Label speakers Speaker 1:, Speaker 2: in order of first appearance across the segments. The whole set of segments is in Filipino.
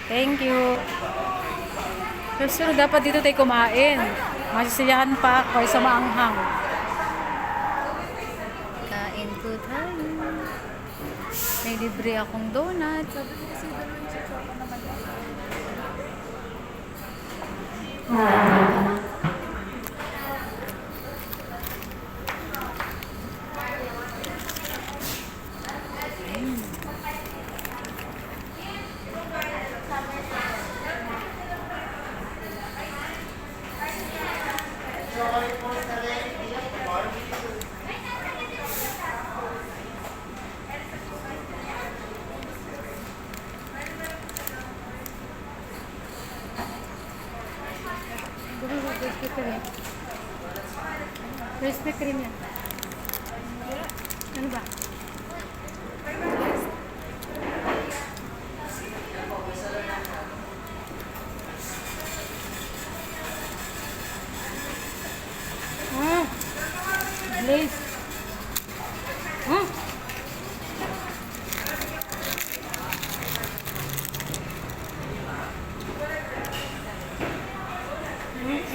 Speaker 1: Thank you. Pero dapat dito tayo kumain. Masisiyahan pa ako sa maanghang. Kain po tayo. May libre akong donut.
Speaker 2: Sabi ko kasi dalawang chichoko naman ako.
Speaker 1: Krispy Kreme. Krispy Kreme yan. Ano ba? Glaze.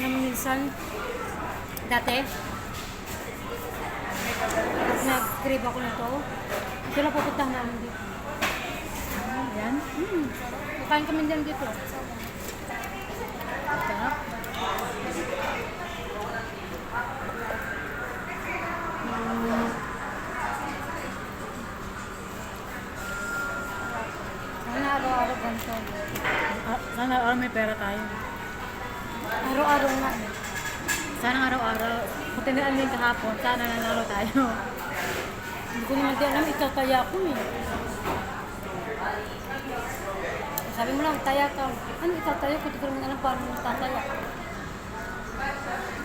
Speaker 1: Alam mo minsan, dati, nag-crave ako nito. Ito lang pupuntahan namin dito. Yan. Makain kami dyan dito. Sarap. Sana araw-araw ganito. Sana araw may pera tayo. Araw-araw nga. Sana araw-araw. Kung tinaan din kahapon, sana nanalo tayo. Hindi ko naman din alam, itataya ko eh. Sabi mo lang, taya ka. Ano itataya ko? Hindi ko naman alam paano itataya.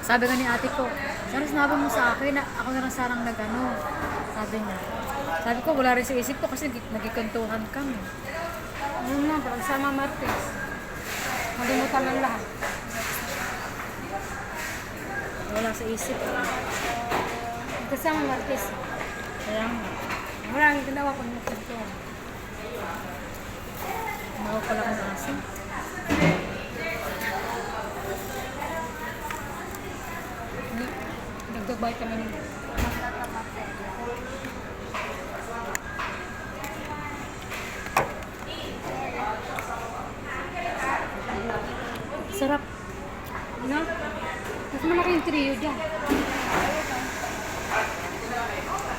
Speaker 1: Sabi nga ni ate ko, sana sinabi mo sa akin na ako na lang sarang nag-ano. Sabi niya. Sabi ko, wala rin sa isip ko kasi nagkikantuhan kami. Ano na, parang sama Martes. Malimutan ng lahat. Wala sa isip. Kasama Martes. Kaya nga. Wala ang ginawa ko ng kantuhan. Umawa pala kong asin. Nagdabay kami ng sarap. No? Mas malaki yung trio dyan.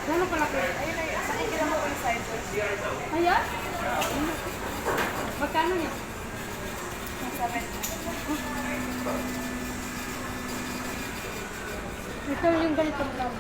Speaker 1: Ano pala ko?
Speaker 2: Ayun na yun. Saan ginawa ko yung sizes?
Speaker 1: Ayan? Magkano niya?
Speaker 2: Ang 7.
Speaker 1: Ito yung ganito lang.